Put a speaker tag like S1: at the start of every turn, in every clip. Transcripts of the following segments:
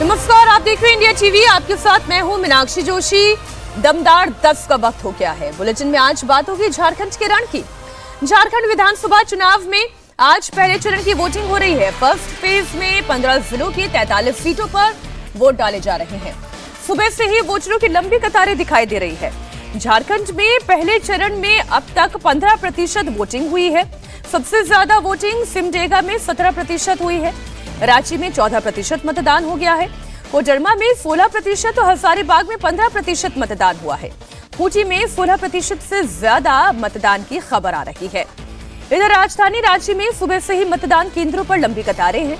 S1: नमस्कार, आप देख रहे हैं इंडिया टीवी। आपके साथ मैं हूं मीनाक्षी जोशी। दमदार 10 का वक्त हो गया है। बुलेटिन में आज बात होगी झारखंड के रण की। झारखंड विधानसभा चुनाव में आज पहले चरण की वोटिंग हो रही है। फर्स्ट फेज में 15 जिलों की 43 सीटों पर वोट डाले जा रहे हैं। सुबह से ही वोटरों की लंबी कतारें दिखाई दे रही है। झारखंड में पहले चरण में अब तक 15% वोटिंग हुई है। सबसे ज्यादा वोटिंग सिमडेगा में 17% हुई है। रांची में 14% मतदान हो गया है। कोडरमा में 16% तो हजारीबाग में 15% मतदान हुआ है। खूंटी में 16% से ज्यादा मतदान की खबर आ रही है। इधर राजधानी रांची में सुबह से ही मतदान केंद्रों पर लंबी कतारें हैं।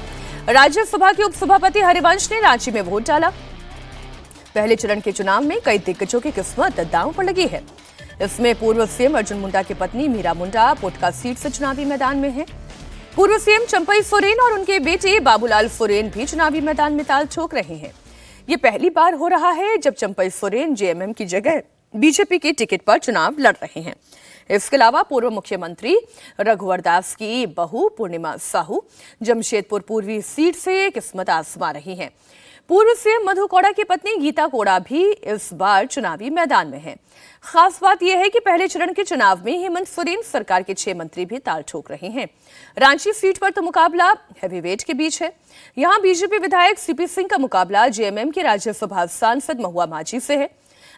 S1: राज्यसभा के उपसभापति हरिवंश ने रांची में वोट डाला। पहले चरण के चुनाव में कई दिग्गजों की किस्मत दांव पर लगी है। इसमें पूर्व सीएम अर्जुन मुंडा की पत्नी मीरा मुंडा पोटका सीट से चुनावी मैदान में है। पूर्व सीएम चंपई सोरेन और उनके बेटे बाबूलाल सोरेन भी चुनावी मैदान में ताल ठोक रहे हैं। ये पहली बार हो रहा है जब चंपई सोरेन जेएमएम की जगह बीजेपी के टिकट पर चुनाव लड़ रहे हैं। इसके अलावा पूर्व मुख्यमंत्री रघुवर दास की बहू पूर्णिमा साहू जमशेदपुर पूर्वी सीट से किस्मत आजमा रही हैं। पूर्व सीएम मधु कोड़ा की पत्नी गीता कोड़ा भी इस बार चुनावी मैदान में है। खास बात यह है कि पहले चरण के चुनाव में हेमंत सोरेन सरकार के 6 मंत्री भी ताल ठोक रहे हैं। रांची सीट पर तो मुकाबला हैवीवेट के बीच है। यहां बीजेपी विधायक सीपी सिंह का मुकाबला जेएमएम के राज्यसभा सांसद महुआ माझी से है।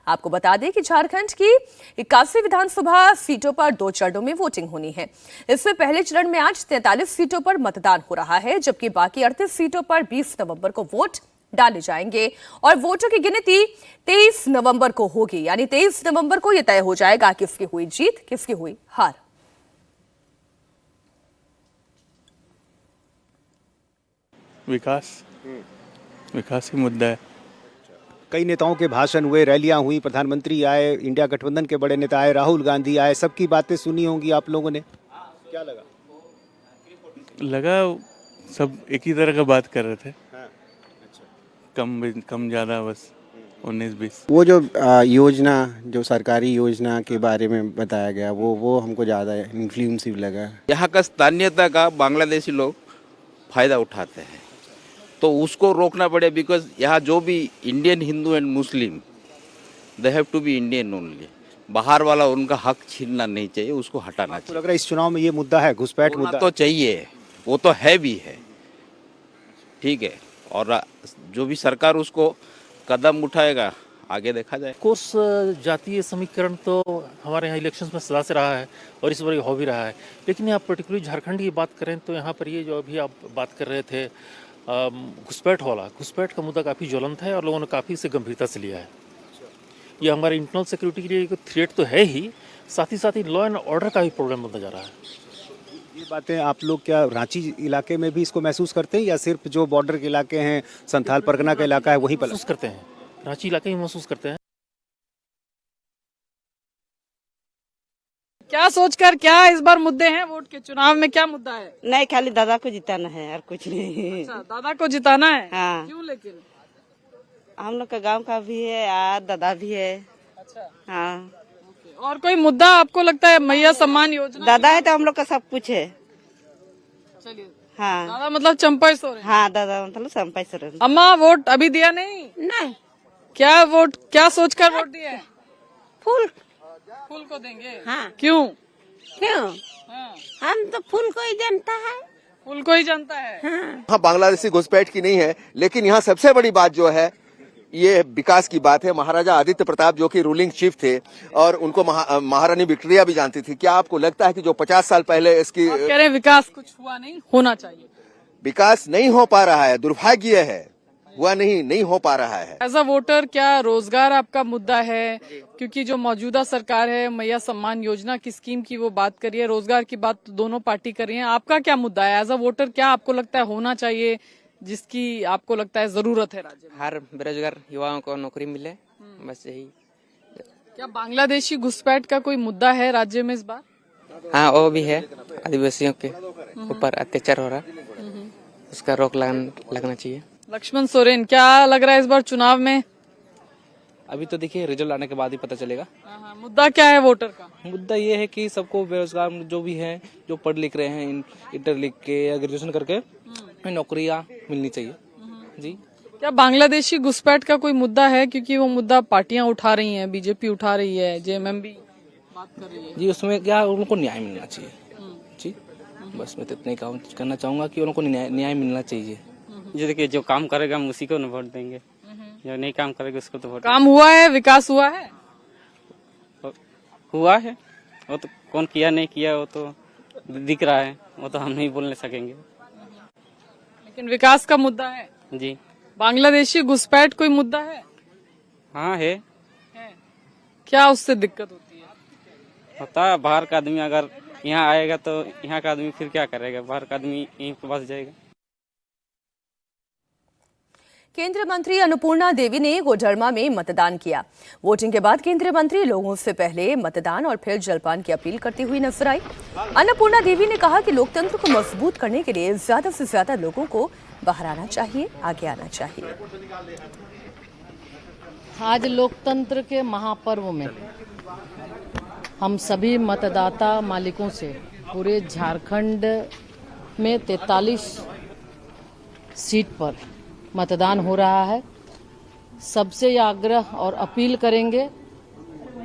S1: आपको बता दें कि झारखंड की 81 विधानसभा सीटों पर 2 चरणों में वोटिंग होनी है। इसमें पहले चरण में आज 43 सीटों पर मतदान हो रहा है, जबकि बाकी 38 सीटों पर 20 नवंबर को वोट डाले जाएंगे और वोटों की गिनती 23 नवंबर को होगी। यानी 23 नवंबर को यह तय हो जाएगा किसकी हुई जीत, किसकी हुई हार।
S2: विकास ही मुद्दा है।
S3: कई नेताओं के भाषण हुए, रैलियां हुई, प्रधानमंत्री आए, इंडिया गठबंधन के बड़े नेता आए, राहुल गांधी आए, सबकी बातें सुनी होंगी आप लोगों ने। क्या
S2: लगा सब एक ही तरह का बात कर रहे थे।
S3: हाँ।
S2: कम ज्यादा बस 19-20।
S4: वो जो योजना जो सरकारी योजना के बारे में बताया गया वो हमको ज़्यादा इन्फ्लुएंसिव लगा।
S5: यहाँ का स्थानीयता का बांग्लादेशी लोग फायदा उठाते हैं, तो उसको रोकना पड़े। बिकॉज यहाँ जो भी Indian Hindu and Muslim they have to be Indian only. बाहर वाला उनका हक छीनना नहीं चाहिए, उसको हटाना चाहिए।
S3: लग रहा है इस चुनाव में ये मुद्दा है, घुसपैठ मुद्दा
S5: तो चाहिए, वो तो है भी है, ठीक है। और जो भी सरकार उसको कदम उठाएगा आगे देखा जाए।
S6: कोर्स जातीय समीकरण तो हमारे यहाँ इलेक्शंस में सदा से रहा है और इस बार हो भी रहा है। लेकिन यहाँ पर्टिकुलरली झारखंड की बात करें तो यहाँ पर ये जो अभी आप बात कर रहे थे घुसपैठ का मुद्दा काफ़ी ज्वलंत है और लोगों ने काफ़ी इसे गंभीरता से लिया है। ये हमारे इंटरनल सिक्योरिटी के लिए एक थ्रेट तो है ही, साथ ही लॉ एंड ऑर्डर का भी प्रॉब्लम बनता जा रहा है।
S3: ये बातें आप लोग क्या रांची इलाके में भी इसको महसूस करते हैं या सिर्फ जो बॉर्डर के इलाके हैं, संथाल परगना का इलाका है वहीं पर
S6: महसूस करते हैं? रांची इलाके में महसूस करते हैं।
S7: क्या सोचकर क्या इस बार मुद्दे हैं वोट के चुनाव में? क्या मुद्दा है?
S8: नहीं, खाली दादा को जिताना है और कुछ नहीं।
S7: अच्छा, दादा को जिताना है।
S8: हाँ।
S7: क्यों? लेकिन
S8: हम लोग का गांव का भी है और दादा भी है।
S7: अच्छा,
S8: हाँ।
S7: और कोई मुद्दा आपको लगता है? मैया सम्मान योजना
S8: दादा है तो हम लोग का सब कुछ है।
S7: चलिए,
S8: हाँ।
S7: दादा मतलब चंपई सोरेन।
S8: हाँ, दादा मतलब चंपई सोरेन।
S7: अम्मा वोट अभी दिया नहीं?
S8: नहीं।
S7: क्या सोचकर वोट दिया?
S8: फूल
S7: को देंगे।
S8: हाँ।
S7: क्यों?
S8: हाँ। हम तो फूल को ही जानता है।
S7: फूल को ही जानता है।
S9: हाँ, बांग्लादेशी घुसपैठ की नहीं है, लेकिन यहाँ सबसे बड़ी बात जो है ये विकास की बात है। महाराजा आदित्य प्रताप जो कि रूलिंग चीफ थे और उनको महारानी विक्टोरिया भी जानती थी। क्या आपको लगता है कि जो 50 साल पहले इसकी
S7: आप कह रहे हैं विकास कुछ हुआ नहीं, होना चाहिए?
S9: विकास नहीं हो पा रहा है, दुर्भाग्य है, हुआ नहीं हो पा रहा है।
S7: एज अ वोटर क्या रोजगार आपका मुद्दा है? क्योंकि जो मौजूदा सरकार है मैया सम्मान योजना की स्कीम की वो बात करी है, रोजगार की बात तो दोनों पार्टी कर रही है। आपका क्या मुद्दा है? एज अ वोटर क्या आपको लगता है होना चाहिए, जिसकी आपको लगता है जरूरत है राज्य में?
S10: हर बेरोजगार युवाओं को नौकरी मिले, बस यही।
S7: क्या बांग्लादेशी घुसपैठ का कोई मुद्दा है राज्य में इस बार?
S10: हाँ, वो भी है। आदिवासियों के ऊपर अत्याचार हो रहा, उसका रोक लगना चाहिए।
S7: लक्ष्मण सोरेन, क्या लग रहा है इस बार चुनाव में?
S11: अभी तो देखिए रिजल्ट आने के बाद ही पता चलेगा।
S7: मुद्दा क्या है वोटर का?
S11: मुद्दा ये है कि सबको बेरोजगार जो भी हैं, जो पढ़ लिख रहे हैं, इंटर लिख के या ग्रेजुएशन करके नौकरियां मिलनी चाहिए। जी,
S7: क्या बांग्लादेशी घुसपैठ का कोई मुद्दा है? क्योंकि वो मुद्दा पार्टियां उठा रही हैं, बीजेपी उठा रही है, जेएमएम भी बात कर रही है।
S11: जी उसमें क्या उनको न्याय मिलना चाहिए जी, बस मैं तो इतना ही कहना चाहूंगा कि उनको न्याय मिलना चाहिए।
S10: जो देखिए जो काम करेगा हम उसी को न वोट देंगे, जो नहीं काम करेगा उसको तो वोट।
S7: काम हुआ है, विकास हुआ है,
S10: हुआ है, वो तो कौन किया नहीं किया वो तो दिख रहा है, वो तो हम नहीं बोलने सकेंगे।
S7: लेकिन विकास का मुद्दा है
S10: जी।
S7: बांग्लादेशी घुसपैठ कोई मुद्दा है?
S10: हाँ है।
S7: क्या उससे दिक्कत होती है?
S10: होता है, बाहर का आदमी अगर यहाँ आएगा तो यहाँ का आदमी फिर क्या करेगा, बाहर का आदमी यहीं पर बस जाएगा।
S1: केंद्रीय मंत्री अन्नपूर्णा देवी ने कोडरमा में मतदान किया। वोटिंग के बाद केंद्रीय मंत्री लोगों से पहले मतदान और फिर जलपान की अपील करती हुई नजर आई। अन्नपूर्णा देवी ने कहा कि लोकतंत्र को मजबूत करने के लिए ज्यादा से ज्यादा लोगों को बाहर आना चाहिए, आगे आना चाहिए।
S12: आज लोकतंत्र के महापर्व में हम सभी मतदाता मालिकों से पूरे झारखंड में 43 सीट पर मतदान हो रहा है। सबसे ये आग्रह और अपील करेंगे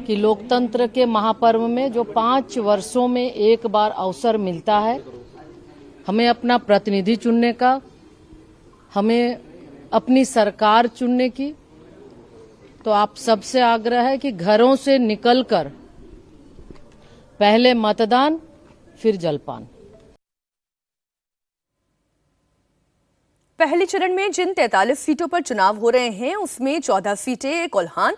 S12: कि लोकतंत्र के महापर्व में जो 5 वर्षों में एक बार अवसर मिलता है हमें अपना प्रतिनिधि चुनने का, हमें अपनी सरकार चुनने की, तो आप सबसे आग्रह है कि घरों से निकलकर पहले मतदान फिर जलपान।
S1: पहले चरण में जिन 43 सीटों पर चुनाव हो रहे हैं उसमें 14 सीटें कोल्हान,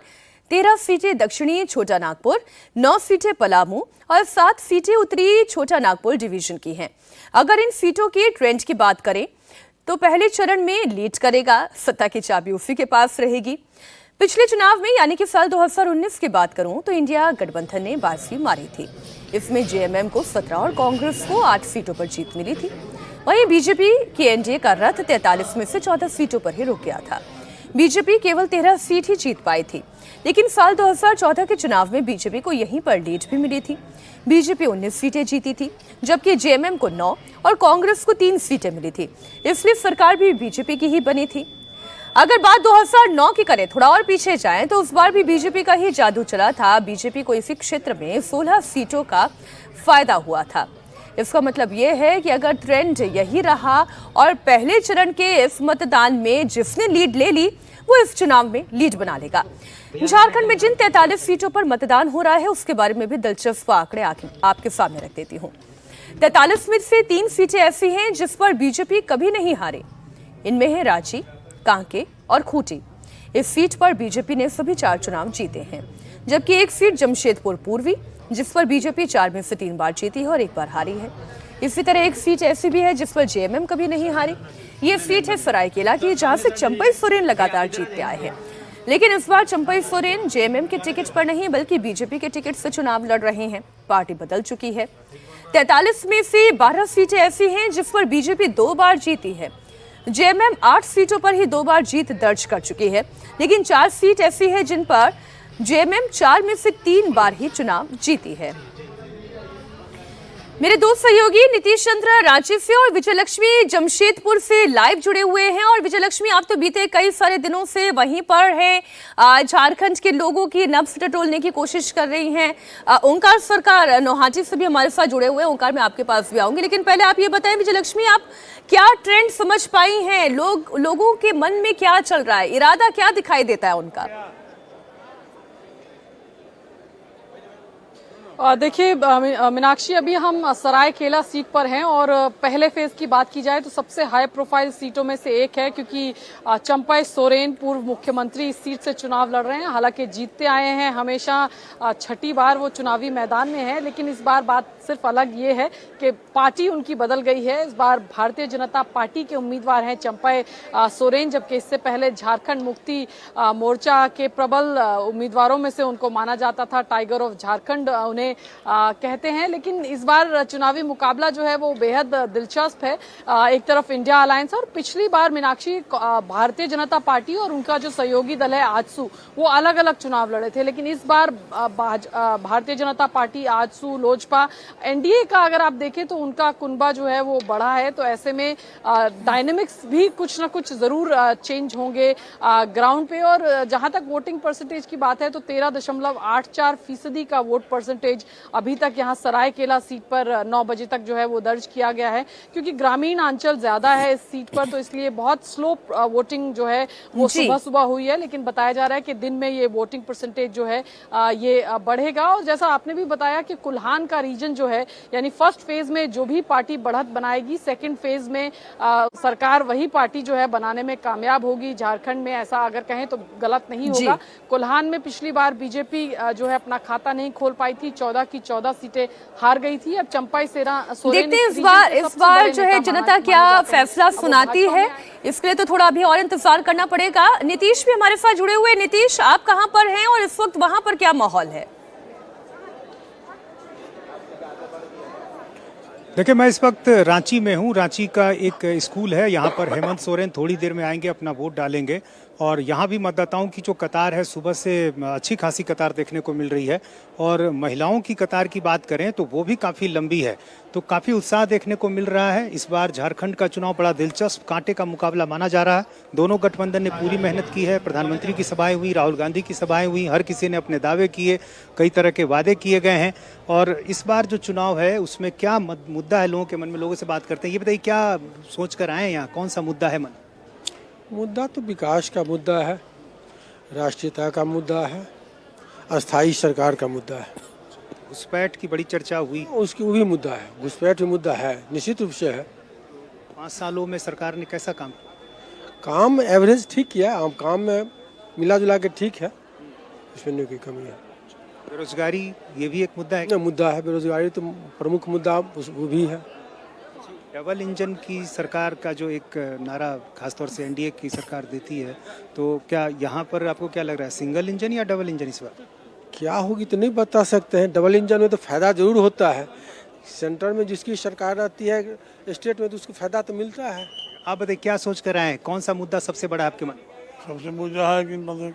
S1: 13 सीटें दक्षिणी छोटा नागपुर, 9 सीटें पलामू और 7 सीटें उत्तरी छोटा नागपुर डिवीजन की हैं। अगर इन सीटों के ट्रेंड की बात करें तो पहले चरण में लीड करेगा, सत्ता की चाबी उसी के पास रहेगी। पिछले चुनाव में यानी कि साल 2019 की बात करूं तो इंडिया गठबंधन ने बाजी मारी थी। इसमें जेएमएम को 17 और कांग्रेस को 8 सीटों पर जीत मिली थी। वहीं बीजेपी की एनडीए का रथ 43 में से 14 सीटों पर ही रुक गया था। बीजेपी केवल 13 सीट ही जीत पाई थी, लेकिन साल 2014 के चुनाव में बीजेपी को यहीं पर लीड भी मिली थी। बीजेपी 19 सीटें जीती थी, जबकि जेएमएम को 9 और कांग्रेस को 3 सीटें मिली थी। इसलिए सरकार भी बीजेपी की ही बनी थी। अगर बात 2009 की करें, थोड़ा और पीछे जाएं, तो उस बार भी बीजेपी का ही जादू चला था। बीजेपी को इसी क्षेत्र में 16 सीटों का फायदा हुआ था। इसका मतलब यह है कि अगर ट्रेंड यही रहा और पहले चरण के इस मतदान में जिसने लीड ले ली वो इस चुनाव में लीड बना लेगा। झारखंड में जिन 43 सीटों पर मतदान हो रहा है उसके बारे में भी दिलचस्प आंकड़े आपके सामने रख देती हूँ। 43 में से 3 सीटें ऐसी हैं जिस पर बीजेपी कभी नहीं हारे। इनमें है रांची, कांके और खूंटी। इस सीट पर बीजेपी ने सभी 4 चुनाव जीते हैं, जबकि एक सीट जमशेदपुर पूर्वी जिस पर बीजेपी 4 में से 3 बार जीती है और 1 बार हारी है। इसी तरह एक सीट ऐसी भी है जिस पर जेएमएम कभी नहीं हारी। ये सीट है सरायकेला की, जहां से चंपई सोरेन लगातार जीतते आए हैं। लेकिन इस बार चंपई सोरेन जेएमएम के टिकट पर नहीं बल्कि बीजेपी के टिकट से चुनाव लड़ रहे हैं। पार्टी बदल चुकी है। 43 में से 12 सीटें ऐसी हैं जिस पर बीजेपी 2 बार जीती है। जेएमएम 8 सीटों पर ही 2 बार जीत दर्ज कर चुकी है, लेकिन 4 सीट ऐसी है जिन पर जेएमएम 4 में से 3 बार ही चुनाव जीती है। मेरे दो सहयोगी नीतीश चंद्र रांची से और विजयलक्ष्मी जमशेदपुर से लाइव जुड़े हुए हैं। और विजयलक्ष्मी, आप तो बीते कई सारे दिनों से वहीं पर हैं, झारखंड के लोगों की नब्ज टटोलने की कोशिश कर रही हैं। ओंकार सरकार नौहाटी से भी हमारे साथ जुड़े हुए हैं। ओंकार, मैं आपके पास भी आऊंगी, लेकिन पहले आप ये बताएं विजयलक्ष्मी, आप क्या ट्रेंड समझ पाई हैं? लोगों के मन में क्या चल रहा है, इरादा क्या दिखाई देता है उनका?
S7: देखिए मीनाक्षी, अभी हम सरायकेला सीट पर हैं और पहले फेज की बात की जाए तो सबसे हाई प्रोफाइल सीटों में से एक है, क्योंकि चंपई सोरेन पूर्व मुख्यमंत्री इस सीट से चुनाव लड़ रहे हैं। हालांकि जीतते आए हैं, हमेशा 6ठी बार वो चुनावी मैदान में है, लेकिन इस बार बात सिर्फ अलग ये है कि पार्टी उनकी बदल गई है। इस बार भारतीय जनता पार्टी के उम्मीदवार हैं चंपई सोरेन, जबकि इससे पहले झारखंड मुक्ति मोर्चा के प्रबल उम्मीदवारों में से उनको माना जाता था। टाइगर ऑफ झारखंड उन्हें कहते हैं। लेकिन इस बार चुनावी मुकाबला जो है वो बेहद दिलचस्प है। एक तरफ इंडिया अलायंस और पिछली बार मीनाक्षी भारतीय जनता पार्टी और उनका जो सहयोगी दल है आजसू, वो अलग अलग चुनाव लड़े थे, लेकिन इस बार भारतीय जनता पार्टी, आजसू, लोजपा एनडीए का अगर आप देखें तो उनका कुनबा जो है वो बढ़ा है, तो ऐसे में डायनेमिक्स भी कुछ ना कुछ जरूर चेंज होंगे ग्राउंड पे। और जहां तक वोटिंग परसेंटेज की बात है तो 13.84% का वोट परसेंटेज अभी तक यहाँ सरायकेला सीट पर 9 बजे तक जो है वो दर्ज किया गया है, क्योंकि ग्रामीण अंचल ज्यादा है इस सीट पर, तो इसलिए बहुत स्लो वोटिंग जो है वो सुबह सुबह हुई है। लेकिन बताया जा रहा है कि दिन में ये वोटिंग परसेंटेज जो है ये बढ़ेगा। और जैसा आपने भी बताया कि कुल्हान का रीजन जो है, यानी फर्स्ट फेज में जो भी पार्टी बढ़त बनाएगी, सेकंड फेज में सरकार वही पार्टी जो है बनाने में कामयाब होगी झारखंड में, ऐसा अगर कहें तो गलत नहीं होगा। कुल्हान में पिछली बार बीजेपी जो है अपना खाता नहीं खोल पाई थी, 14 की 14 सीटें हार गई थी। अब चंपाई सोरेन
S1: देखते हैं इस बार जो है जनता क्या फैसला सुनाती है, इसके लिए तो थोड़ा अभी और इंतजार करना पड़ेगा। नीतीश भी हमारे साथ जुड़े हुए। नीतीश, आप कहां पर हैं और इस वक्त वहां पर क्या माहौल है?
S3: देखिए, मैं इस वक्त रांची में हूँ। रांची का एक स्कूल है, यहाँ पर हेमंत सोरेन थोड़ी देर में आएंगे, अपना वोट डालेंगे। और यहाँ भी मतदाताओं की जो कतार है, सुबह से अच्छी खासी कतार देखने को मिल रही है। और महिलाओं की कतार की बात करें तो वो भी काफ़ी लंबी है, तो काफ़ी उत्साह देखने को मिल रहा है। इस बार झारखंड का चुनाव बड़ा दिलचस्प कांटे का मुकाबला माना जा रहा है। दोनों गठबंधन ने पूरी मेहनत की है। प्रधानमंत्री की सभाएं हुई, राहुल गांधी की सभाएं हुई, हर किसी ने अपने दावे किए, कई तरह के वादे किए गए हैं। और इस बार जो चुनाव है उसमें क्या मुद्दा है लोगों के मन में, लोगों से बात करते हैं। ये बताइए, क्या सोच कर आए हैं यहाँ, कौन सा मुद्दा है मन?
S13: मुद्दा तो विकास का मुद्दा है, राष्ट्रीयता का मुद्दा है, अस्थायी सरकार का मुद्दा है।
S3: घुसपैठ की बड़ी चर्चा हुई,
S13: उसकी वो भी मुद्दा है, घुसपैठ भी मुद्दा है, निश्चित रूप से है।
S3: 5 सालों में सरकार ने कैसा
S13: काम एवरेज ठीक किया, काम में मिला जुला के ठीक है, इसमें नहीं कोई कमी है।
S3: बेरोजगारी ये भी एक मुद्दा है?
S13: मुद्दा है, बेरोजगारी तो प्रमुख मुद्दा वो भी है।
S3: डबल इंजन की सरकार का जो एक नारा खासतौर से एनडीए की सरकार देती है, तो क्या यहाँ पर आपको क्या लग रहा है, सिंगल इंजन या डबल इंजन इस बार?
S13: क्या होगी तो नहीं बता सकते हैं। डबल इंजन में तो फायदा जरूर होता है, सेंटर में जिसकी सरकार रहती है, स्टेट में तो उसको फायदा तो मिलता है।
S3: आप बताइए, क्या सोच कर आए हैं, कौन सा मुद्दा सबसे बड़ा आपके मन?
S14: सबसे मुद्दा है कि मतलब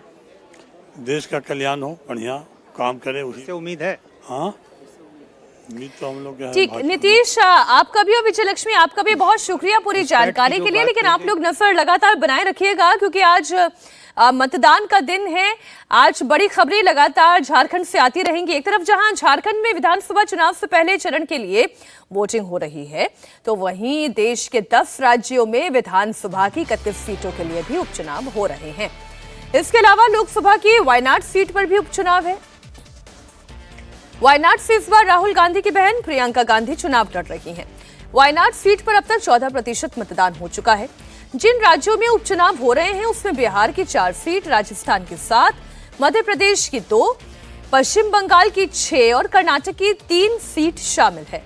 S14: देश का कल्याण हो, बढ़िया काम करे, उससे
S3: उम्मीद है।
S14: हाँ, उम्मीद तो हम लोग।
S1: ठीक, नीतीश, आपका भी और विजय लक्ष्मी, आपका भी बहुत शुक्रिया पूरी जानकारी के लिए। लेकिन आप लोग नजर लगातार बनाए रखिएगा, क्योंकि आज मतदान का दिन है। आज बड़ी खबरें लगातार झारखंड से आती रहेंगी। एक तरफ जहां झारखंड में विधानसभा चुनाव से पहले चरण के लिए वोटिंग हो रही है, तो वहीं देश के 10 राज्यों में विधानसभा की 31 सीटों के लिए भी उपचुनाव हो रहे हैं। इसके अलावा लोकसभा की वायनाड सीट पर भी उपचुनाव है। वायनाड से इस बार राहुल गांधी की बहन प्रियंका गांधी चुनाव लड़ रही हैं। वायनाड सीट पर अब तक 14% मतदान हो चुका है। जिन राज्यों में उपचुनाव हो रहे हैं उसमें बिहार की 4 सीट, राजस्थान की 7, मध्य प्रदेश की 2, पश्चिम बंगाल की 6 और कर्नाटक की 3 सीट शामिल है।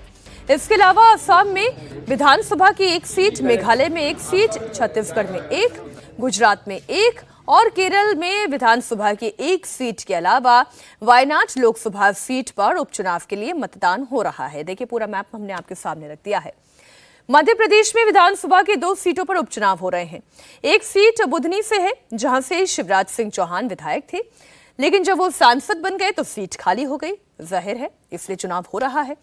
S1: इसके अलावा असम में विधानसभा की 1 सीट, मेघालय में 1 सीट, छत्तीसगढ़ में 1, गुजरात में 1 और केरल में विधानसभा की 1 सीट के अलावा वायनाड लोकसभा सीट पर उपचुनाव के लिए मतदान हो रहा है। देखिए, पूरा मैप हमने आपके सामने रख दिया है। मध्य प्रदेश में विधानसभा की 2 सीटों पर उपचुनाव हो रहे हैं। 1 सीट बुधनी से है, जहां से शिवराज सिंह चौहान विधायक थे, लेकिन जब वो सांसद बन गए तो सीट खाली हो गई, जाहिर है इसलिए चुनाव हो रहा है।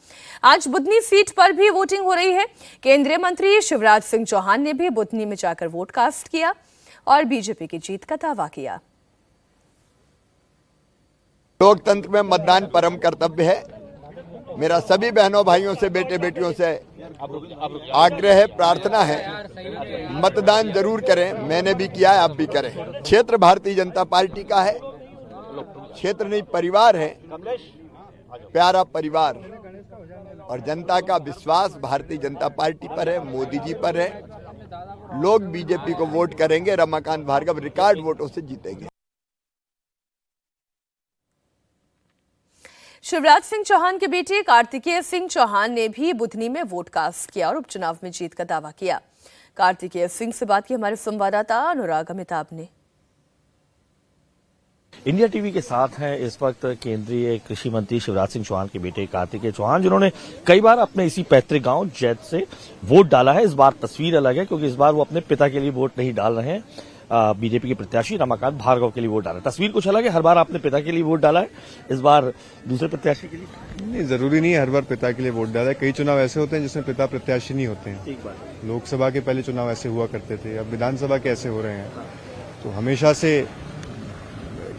S1: आज बुधनी सीट पर भी वोटिंग हो रही है। केंद्रीय मंत्री शिवराज सिंह चौहान ने भी बुधनी में जाकर वोट कास्ट किया और बीजेपी की जीत का दावा किया।
S9: लोकतंत्र में मतदान परम कर्तव्य है। मेरा सभी बहनों भाइयों से, बेटे बेटियों से आग्रह है, प्रार्थना है, मतदान जरूर करें। मैंने भी किया है, आप भी करें। क्षेत्र भारतीय जनता पार्टी का है, क्षेत्र नहीं परिवार है, प्यारा परिवार। और जनता का विश्वास भारतीय जनता पार्टी पर है, मोदी जी पर है। लोग बीजेपी को वोट करेंगे, रमाकांत भार्गव रिकॉर्ड वोटों से जीतेंगे।
S1: शिवराज सिंह चौहान के बेटे कार्तिकेय सिंह चौहान ने भी बुधनी में वोट कास्ट किया और उपचुनाव में जीत का दावा किया। कार्तिकेय सिंह से बात की हमारे संवाददाता अनुराग अमिताभ ने।
S15: इंडिया टीवी के साथ हैं इस वक्त केंद्रीय कृषि मंत्री शिवराज सिंह चौहान के बेटे कार्तिकेय चौहान, जिन्होंने कई बार अपने इसी पैतृक गांव जैत से वोट डाला है। इस बार तस्वीर अलग है, क्योंकि इस बार वो अपने पिता के लिए वोट नहीं डाल रहे हैं, बीजेपी के प्रत्याशी रमाकांत भार्गव के लिए वोट डाला। तस्वीर कुछ अलग है, हर बार आपने पिता के लिए वोट डाला है, इस बार दूसरे प्रत्याशी के लिए?
S16: नहीं, जरूरी नहीं है हर बार पिता के लिए वोट डाला है। कई चुनाव ऐसे होते हैं जिसमें पिता प्रत्याशी नहीं होते हैं।
S15: ठीक बात है।
S16: लोकसभा के पहले चुनाव ऐसे हुआ करते थे, अब विधानसभा के ऐसे हो रहे हैं। तो हमेशा से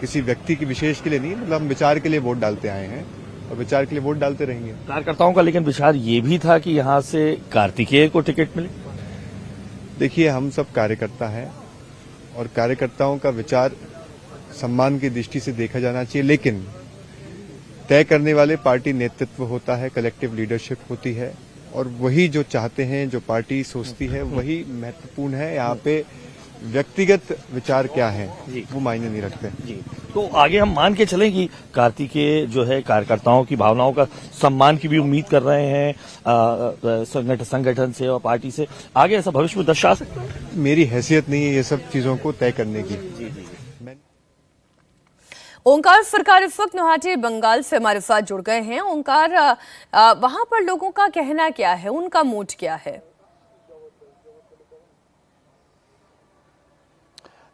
S16: किसी व्यक्ति की विशेष के लिए नहीं, मतलब हम विचार के लिए वोट डालते आए हैं और विचार के लिए वोट डालते रहेंगे।
S15: कार्यकर्ताओं का लेकिन विचार ये भी था कि यहाँ से कार्तिकेय को टिकट मिले।
S16: देखिए, हम सब कार्यकर्ता हैं और कार्यकर्ताओं का विचार सम्मान की दृष्टि से देखा जाना चाहिए, लेकिन तय करने वाले पार्टी नेतृत्व होता है, कलेक्टिव लीडरशिप होती है और वही जो चाहते हैं, जो पार्टी सोचती है वही महत्वपूर्ण है। यहाँ पे व्यक्तिगत विचार क्या है वो मायने नहीं रखते
S15: जी। तो आगे हम मान के चलें कि कार्तिकेय जो है कार्यकर्ताओं की भावनाओं का सम्मान की भी उम्मीद कर रहे हैं संगठन से और पार्टी से, आगे ऐसा भविष्य में दर्शा सकता है?
S16: मेरी हैसियत नहीं है ये सब चीजों को तय करने की।
S1: ओंकार सरकार इस वक्त नौहाटी बंगाल से हमारे साथ जुड़ गए हैं। ओंकार, वहां पर लोगों का कहना क्या है, उनका मूड क्या है?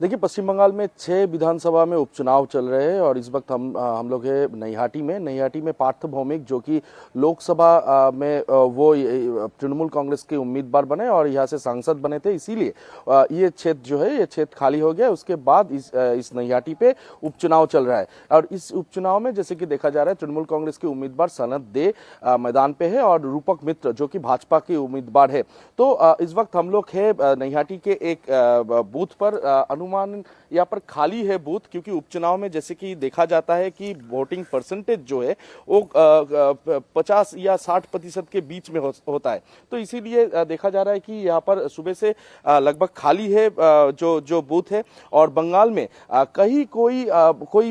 S17: देखिए, पश्चिम बंगाल में 6 विधानसभा में उपचुनाव चल रहे हैं और इस वक्त हम लोग है नैहाटी में पार्थ भौमिक, जो कि लोकसभा में वो तृणमूल कांग्रेस के उम्मीदवार बने और यहाँ से सांसद बने थे, इसीलिए ये क्षेत्र जो है ये क्षेत्र खाली हो गया। उसके बाद इस नैहाटी पे उपचुनाव चल रहा है और इस उपचुनाव में जैसे कि देखा जा रहा है तृणमूल कांग्रेस के उम्मीदवार सनत दे मैदान पे है और रूपक मित्र जो कि भाजपा के उम्मीदवार है। तो इस वक्त हम लोग है नैहाटी के एक बूथ पर, अनुमान यहाँ पर खाली है बूथ, क्योंकि उपचुनाव में जैसे कि देखा जाता है कि वोटिंग परसेंटेज जो है वो 50 या 60% के बीच में होता है। तो इसीलिए देखा जा रहा है कि यहाँ पर सुबह से लगभग खाली है जो बूथ है और बंगाल में कहीं कोई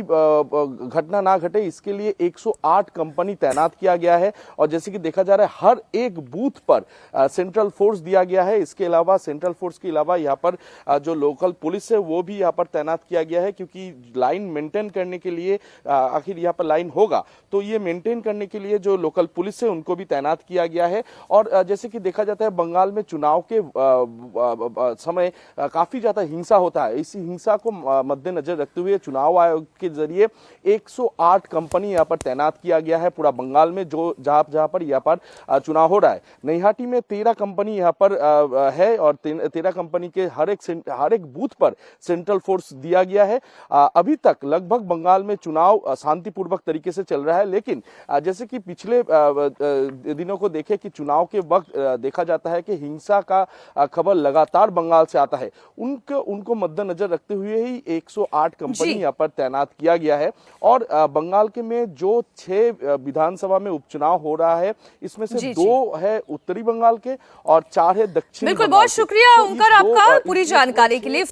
S17: घटना ना घटे इसके लिए 108 कंपनी तैनात किया गया है और जैसे कि देखा जा रहा है हर एक बूथ पर सेंट्रल फोर्स दिया गया है। इसके अलावा सेंट्रल फोर्स के अलावा यहाँ पर जो लोकल पुलिस है वो भी यहाँ पर तैनात किया गया है, क्योंकि लाइन मेंटेन करने के लिए आखिर यहाँ पर लाइन होगा तो ये मेंटेन करने के लिए जो लोकल पुलिस है उनको भी तैनात किया गया है। और जैसे कि देखा जाता है बंगाल में चुनाव के समय काफी ज्यादा हिंसा होता है। इसी हिंसा को मद्देनजर रखते हुए चुनाव आयोग के जरिए 108 कंपनी यहाँ पर तैनात किया गया है पूरा बंगाल में, जो जहां पर यहाँ पर चुनाव हो रहा है। नैहाटी में 13 कंपनी यहाँ पर है और 13 कंपनी के हर एक बूथ पर सेंट्रल फोर्स दिया गया है। अभी तक लगभग बंगाल में चुनाव शांतिपूर्वक तरीके से चल रहा है, लेकिन जैसे कि पिछले दिनों को देखे कि चुनाव के वक्त देखा जाता है कि हिंसा का खबर लगातार बंगाल से आता है। उनको मद्देनजर रखते हुए ही 108 कंपनी यहाँ पर तैनात किया गया है और बंगाल के में जो 6 विधानसभा में उपचुनाव हो रहा है इसमें से 2 है उत्तरी बंगाल के और 4 है दक्षिणी।
S1: बिल्कुल, बहुत शुक्रिया ओंकार आपका पूरी जानकारी के लिए।